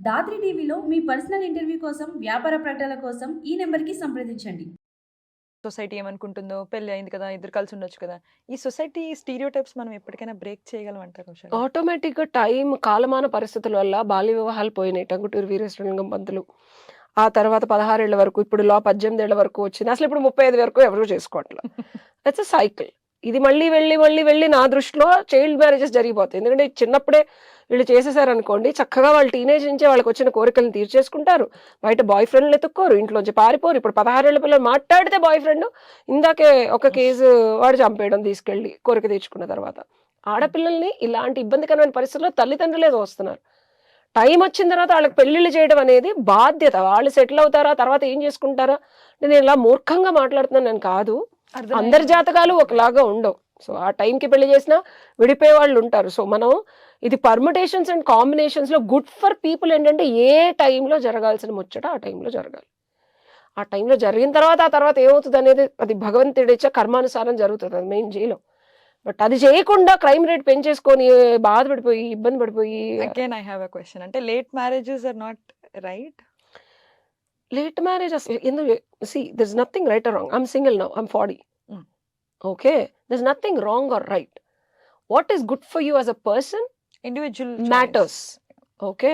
దాత్రి టీవీలో మీ personal interview కోసం, వ్యాపార ప్రకటనల కోసం ఈ నెంబర్‌కి సంప్రదించండి. సొసైటీ ఏమనుకుంటుందో, పెళ్లి అయింది కదా! ఇద్దరు కలిసి ఉండొచ్చు కదా! ఈ సొసైటీ స్టీరియోటైప్స్ మనం ఎప్పటికైనా బ్రేక్ చేయగలం అంటారా ఉషా గారు? ఆటోమేటిక్‌గా కాలమాన పరిస్థితుల వల్ల బాల్య వివాహాలు పోయినాయి. 'టంగుటూరి వీరేశలింగం పంతులు'. ఆ తర్వాత 16 ఏళ్ల వరకు, ఇప్పుడు 18 ఏళ్ల వరకు వచ్చింది. అసలిప్పుడు 35 వరకు ఎవరు చేసుకోవట్ల. It's a cycle. ఇది మళ్ళీ వెళ్ళి నా దృష్టిలో చైల్డ్ మ్యారేజెస్ జరిగిపోతాయి. ఎందుకంటే చిన్నప్పుడే వీళ్ళు చేసేసారనుకోండి, చక్కగా వాళ్ళు టీనేజ్ నుంచే వాళ్ళకొచ్చిన కోరికలను తీర్చేసుకుంటారు. బయట బాయ్ ఫ్రెండ్‌లు ఎతుక్కోరు, ఇంట్లోంచి పారిపోరు. ఇప్పుడు 16 ఏళ్ల పిల్లలు మాట్లాడితే బాయ్ ఫ్రెండ్, ఇందాకే ఒక కేసు వాడు చంపేయడం తీసుకెళ్ళి కోరిక తీర్చుకున్న తర్వాత. ఆడపిల్లల్ని ఇలాంటి ఇబ్బందికరమైన పరిస్థితుల్లో తల్లిదండ్రులే తోస్తున్నారు. టైం వచ్చిన తర్వాత వాళ్ళకి పెళ్లిళ్ళు చేయడం అనేది బాధ్యత. వాళ్ళు సెటిల్ అవుతారా, తర్వాత ఏం చేసుకుంటారా? నేను ఇలా మూర్ఖంగా మాట్లాడుతున్నానని కాదు. అందరి జాతకాలు ఒకలాగా ఉండవు. సో ఆ టైంకి పెళ్లి చేసినా విడిపోయే వాళ్ళు ఉంటారు. సో మనం ఇది పర్ముటేషన్స్ అండ్ కాంబినేషన్స్ లో గుడ్ ఫర్ పీపుల్ ఏంటంటే ఏ టైంలో జరగాల్సిన ముచ్చట ఆ టైంలో జరగాలి. ఆ టైంలో జరిగిన తర్వాత ఆ తర్వాత ఏమవుతుంది అనేది అది భగవంతుడిచ్చే కర్మానుసారం జరుగుతుంది. అది మెయిన్ జీలో. బట్ అది చేయకుండా క్రైమ్ రేట్ పెంచేసుకొని బాధపడిపోయి ఇబ్బంది పడిపోయి again I have a question. అంటే late marriages are not right? Late marriage అసలు ఎందుకు? See this nothing right or wrong. I'm single now, I'm 40. Okay, this nothing wrong or right. What is good for you as a person individual matters. Okay,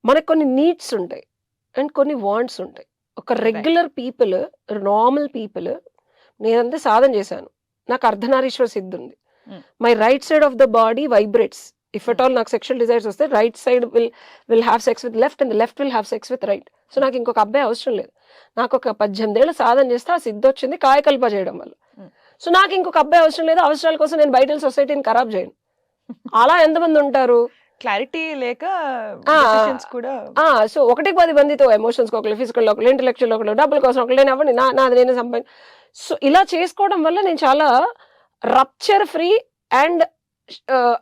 మనకు కొన్ని needs ఉంటాయి and కొన్ని wants ఉంటాయి. ఒక regular people, normal people, నేనంతా సాధన చేశాను, నాకు అర్ధనారీశ్వర సిద్ధి ఉంది. My right side of the body vibrates. If at all నాకు సెక్షువల్ డిజైర్స్ వస్తే right side will have sex with left and left will have sex with right. So నాకు ఇంకొక అబ్బాయి అవసరం లేదు. నాకు ఒక 18 ఏళ్ళు సాధన చేస్తే ఆ సిద్ధి వచ్చింది కాయకల్ప చేయడం వల్ల. సో నాకు ఇంకొక అబ్బాయి అవసరం లేదు. అవసరాల కోసం నేను బయట సొసైటీని ఖరాబ్ చేయను. అలా ఎంతమంది ఉంటారు? క్లారిటీ లేక కూడా. సో 1-10 మందితో ఎమోషన్స్ ఒకళ్ళు, ఫిజికల్ ఒకళ్ళు, ఇంటెలెక్చువల్ ఒకళ్ళు, డబ్బుల కోసం ఒకళ్ళు, నేను అవ్వండి నాది నేనే సంపాదించి. సో ఇలా చేసుకోవడం వల్ల నేను చాలా rupture free and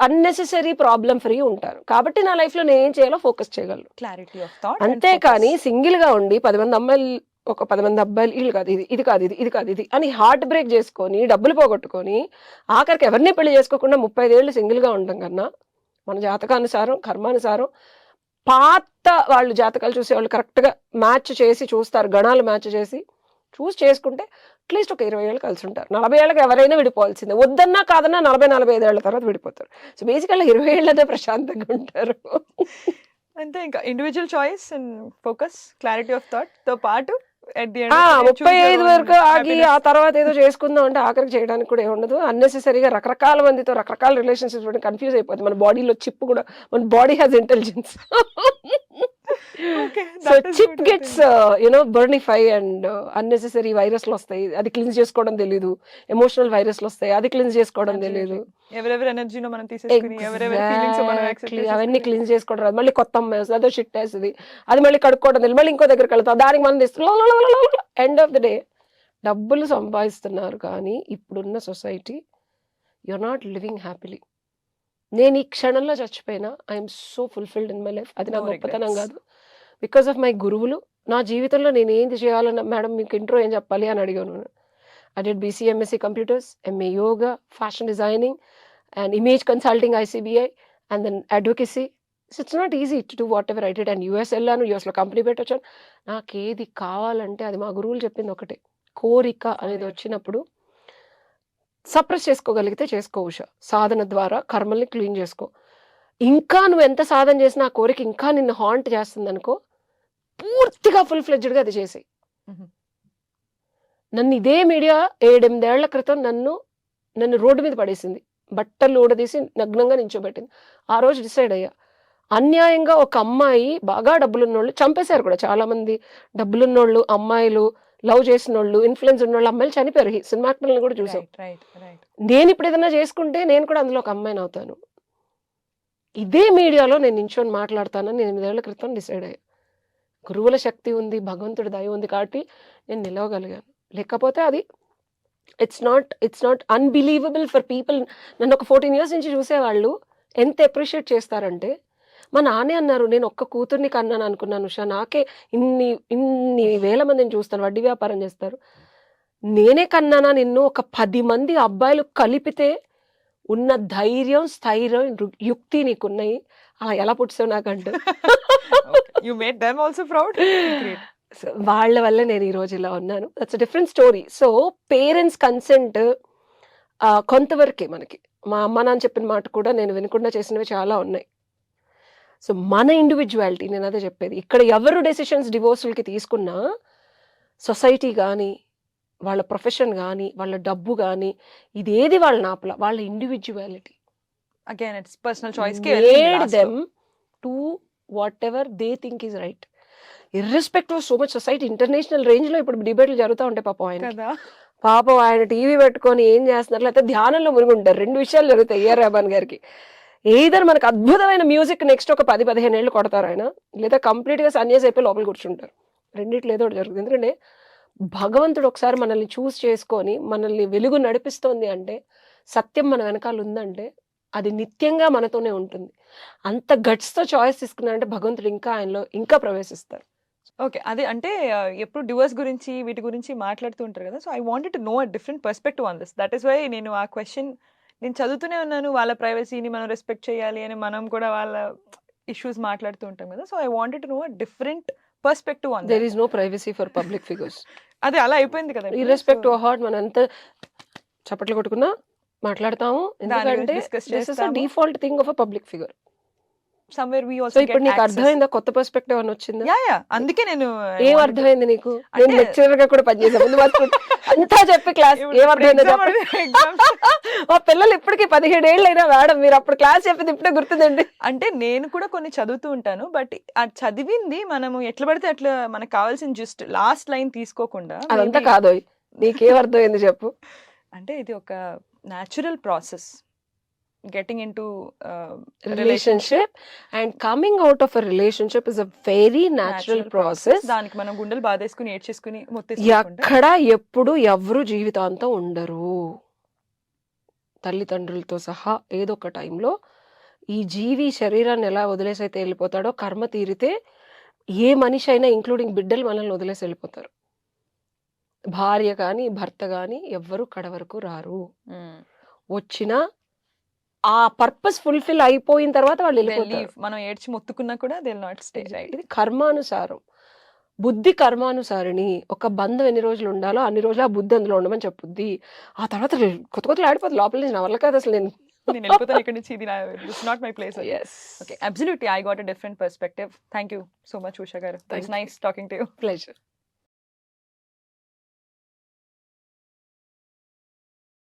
unnecessary problem free ఉంటాను. కాబట్టి నా లైఫ్ లో నేను ఏం చేయాలో ఫోకస్ చేయగలను. Clarity of thought. అంతేకాని సింగిల్ గా ఉండి 10 మంది అమ్మాయిలు, ఒక 10 మంది అబ్బాయిలు, ఇది కాదు ఇది కాదు ఇది కాదు ఇది అని హార్ట్ బ్రేక్ చేసుకొని డబ్బులు పోగొట్టుకొని ఆఖరికి ఎవరిని పెళ్లి చేసుకోకుండా 35 ఏళ్ళు సింగిల్ గా ఉండడం కన్నా మన జాతకానుసారం కర్మానుసారం పాత వాళ్ళు జాతకాలు చూసే వాళ్ళు కరెక్ట్ గా మ్యాచ్ చేసి చూస్తారు, గణాలు మ్యాచ్ చేసి చేసుకుంటే అట్లీస్ట్ ఒక 20 ఏళ్ళు కలిసి ఉంటారు. 40 ఏళ్ళకి ఎవరైనా విడిపోవాల్సిందే. వద్దన్నా కాదన్నా 40-45 ఏళ్ల తర్వాత విడిపోతారు. సో బేసికల్గా 20 ఏళ్ళనే ప్రశాంతంగా ఉంటారు. అంతే. ఇంకా individual choice and focus, clarity of thought తో పాటు 35 వరకు ఆగి ఆ తర్వాత ఏదో చేసుకుందాం అంటే ఆఖరికి చేయడానికి కూడా ఏముండదు. అన్నెసెసరీగా రకరకాల మందితో రకరకాల రిలేషన్షిప్స్ కన్ఫ్యూజ్ అయిపోతుంది. మన బాడీలో చిప్ కూడా, మన body has intelligence. So chip gets burnify and unnecessary వైరస్లు వస్తాయి, అది క్లీన్స్ చేసుకోవడం తెలీదు. ఎమోషనల్ వైరస్లు వస్తాయి, అది క్లీన్స్ చేసుకోవడం తెలీదు. ఎవరెవరి ఎనర్జీలో మనం తీసేసుకుని అవన్నీ క్లీన్స్ చేసుకోవడం రాదు. మళ్ళీ కొత్త అమ్మాయి వస్తుంది, అదో షిట్ వేస్తుంది, అది మళ్ళీ కడుక్కోవడం తెలియదు, మళ్ళీ ఇంకో దగ్గరికి వెళ్తాం, దానికి మనం తీస్తున్నాం. ఎండ్ ఆఫ్ ద డే డబ్బులు సంపాదిస్తున్నారు కానీ ఇప్పుడున్న society you are not living happily. నేను ఈ క్షణంలో చచ్చిపోయినా I'm so fulfilled in my life. అది నా గొప్పతనం కాదు, బికాస్ ఆఫ్ మై గురువులు. నా జీవితంలో నేను ఏంటి చేయాలన్నా, మేడం మీకు ఇంట్రో ఏం చెప్పాలి అని అడిగాను. I did BCA, MSc Computers, MA Yoga, Fashion Designing, and Image Consulting, ICBI, and then Advocacy. So it's not easy to do whatever I did. And US వెళ్ళాను, యూఎస్లో కంపెనీ పెట్టొచ్చాను. నాకు ఏది కావాలంటే అది మా గురువులు చెప్పింది ఒకటే, కోరిక అనేది వచ్చినప్పుడు సప్రెస్ చేసుకోగలిగితే చేసుకో ఉషా. సాధన ద్వారా కర్మల్ని క్లీన్ చేసుకో. ఇంకా నువ్వు ఎంత సాధన చేసినా ఆ కోరిక ఇంకా నిన్ను హాంట్ చేస్తుంది అనుకో, పూర్తిగా ఫుల్ ఫ్లెడ్జ్డ్గా అది చేసి. నన్ను ఇదే మీడియా 7-8 ఏళ్ల క్రితం నన్ను రోడ్డు మీద పడేసింది, బట్టలు ఊడదీసి నగ్నంగా నించోబెట్టింది. ఆ రోజు డిసైడ్ అయ్యా, అన్యాయంగా ఒక అమ్మాయి, బాగా డబ్బులున్నోళ్ళు చంపేశారు కూడా చాలా మంది. డబ్బులున్నోళ్ళు అమ్మాయిలు, లవ్ చేసినోళ్ళు, ఇన్ఫ్లుయెన్స్ ఉన్నోళ్ళు అమ్మాయిలు చనిపోయారు. సినిమా యాక్టర్లను కూడా చూసాం. నేను ఇప్పుడు ఏదైనా చేసుకుంటే నేను కూడా అందులో ఒక అమ్మాయిని అవుతాను. ఇదే మీడియాలో నేను నించొని మాట్లాడతానని 8 ఏళ్ల క్రితం డిసైడ్ అయ్యా. గురువుల శక్తి ఉంది, భగవంతుడి దయ ఉంది కాబట్టి నేను నిలవగలిగాను. లేకపోతే అది it's not unbelievable for people. నన్ను ఒక 14 years నుంచి చూసేవాళ్ళు ఎంత అప్రిషియేట్ చేస్తారంటే, మా నాన్నే అన్నారు, నేను ఒక్క కూతుర్ని కన్నాను అనుకున్నాను ఉషా, నాకే ఇన్ని వేల మందిని చూస్తాను, వడ్డీ వ్యాపారం చేస్తారు, నేనే కన్నానా నిన్ను? ఒక 10 మంది అబ్బాయిలు కలిపితే ఉన్న ధైర్యం, స్థైర్యం, యుక్తి నీకున్నాయి, అలా ఎలా పుట్టావు నాకంటూ. You made them also proud. Great. So వాళ్ళ వల్ల నేను ఈ రోజు ఇలా ఉన్నాను. That's different story. So parents consent కొంతవరకే మనకి. మా అమ్మ నాన్న చెప్పిన మాట కూడా నేను వినకుండా చేసినవి చాలా ఉన్నాయి. సో మన ఇండివిజువాలిటీ, నేను అదే చెప్పేది. ఇక్కడ ఎవరు డెసిషన్స్ డివోర్సులకి తీసుకున్నా సొసైటీ కానీ, వాళ్ళ ప్రొఫెషన్ కానీ, వాళ్ళ డబ్బు కానీ, ఇదేది వాళ్ళ నాపల, వాళ్ళ individuality again it's personal choice made them to whatever they think is right. Irrespective of so much society, international range లో ఇప్పుడు డిబేట్లు జరుగుతూ ఉంటాయి పాపం ఆయన. కదా. పాపం ఆయన టీవీ పెట్టుకొని ఏం చేస్తున్నారు, లేకపోతే ధ్యానంలో మునిగుంటారు. 2 విషయాలు జరుగుతాయి ఏఆర్ రెహమాన్ గారికి. ఏదర్ మనకు అద్భుతమైన మ్యూజిక్ నెక్స్ట్ ఒక 10-15 ఏళ్ళు కొడతారు ఆయన, లేదా కంప్లీట్ గా సన్యాసి అయిపోయి లోపల కూర్చుంటారు. రెండిట్లో ఏదో ఒకటి జరుగుతుంది. ఎందుకంటే భగవంతుడు ఒకసారి మనల్ని చూస్ చేసుకొని మనల్ని వెలుగు నడిపిస్తోంది అంటే, సత్యం మన వెనకాల ఉందంటే అది నిత్యంగా మనతోనే ఉంటుంది. అంత గట్స్ తో చాయిస్ తీసుకున్నారంటే భగవంతుడు ఇంకా ఆయనలో ఇంకా ప్రవేశిస్తారు. ఓకే. అదే అంటే ఎప్పుడు డివోర్స్ గురించి వీటి గురించి మాట్లాడుతూ ఉంటారు కదా. So I wanted to know a different perspective on this. That is why నేను ఆ క్వశ్చన్ నేను చదువుతూనే ఉన్నాను. వాళ్ళ ప్రైవసీని మనం రెస్పెక్ట్ చేయాలి అని మనం కూడా వాళ్ళ ఇష్యూస్ మాట్లాడుతూ ఉంటాం కదా. So I wanted to know a different perspective on there is no privacy for public figures. అదే అలా అయిపోయింది కదా. ఇర్రెస్పెక్టివ్ ఆఫ్ హార్ట్ మనం ఎంత చప్పట్లు కొట్టుకున్నా మాట్లాడతాము. ఎందుకంటే discuss దిస్ ఇస్ అ చేస్తాము. Default thing of a public figure. Somewhere we so also ఇప్పుడు నీకు అర్థమైందా కొత్త పర్స్పెక్టివ్ అని వచ్చిందా? యా అందుకే నేను ఏం అర్థమైంది నీకు? నేను అంటే- లెక్చరర్ గా కూడా పనిచేసాను ముందు మాత్రం అంతా చెప్పి క్లాస్ ఏం అర్థమైందో చెప్పండి. మా పిల్లలు ఇప్పటికి 17 ఏళ్ళు అయినా మేడం మీరు అప్పుడు క్లాస్ చెప్పింది ఇప్పుడే గుర్తుందండి. అంటే నేను కూడా కొన్ని చదువుతూ ఉంటాను. బట్ ఆ చదివింది మనము ఎట్లా పడితే అట్లా మనకు కావాల్సిన జస్ట్ లాస్ట్ లైన్ తీసుకోకుండా అదంతా maybe- కాదు. నీకేం అర్థమైంది చెప్పు. అంటే ఇది ఒక natural process getting in to relationship and coming out of a relationship is a very natural process. దానికి మనం గుండెలు బాధేసుకుని ఏడ్చేసుకుని మొత్తేసుకోకుండా ఎక్కడ ఎప్పుడు ఎవరు జీవితాంతం ఉండరు. తల్లిదండ్రులతో సహా ఏదో ఒక టైంలో ఈ జీవి శరీరాన్ని ఎలా వదిలేసి అయితే వెళ్ళిపోతాడో, కర్మ తీరితే ఏ మనిషి అయినా ఇంక్లూడింగ్ బిడ్డలు మనల్ని వదిలేసి వెళ్ళిపోతారు. భార్య కానీ భర్త కానీ ఎవ్వరు కడ వరకు రారు. వచ్చినా ఆ పర్పస్ ఫుల్ఫిల్ అయిపోయిన తర్వాత వాళ్ళు వెళ్ళిపోతారు. మనం ఏడ్చి మొత్తుకున్నా కూడా they will not stay right. ఇది కర్మానుసారం. బుద్ధి కర్మానుసారిని. ఒక బంధం ఎన్ని రోజులు ఉండాలో అన్ని రోజులు ఆ బుద్ధి అందులో ఉండమని చెప్పుద్ది. ఆ తర్వాత కొత్త ఆడిపోతుంది లోపల నుంచి. నా వల్ల కాదు అసలు. నేను వెళ్ళిపోతాను ఇక్కడ నుంచి. ఇది this not my place. yes Okay, absolutely. I got a different perspective. Thank you so much, Usha garu. It's nice talking to you. pleasure.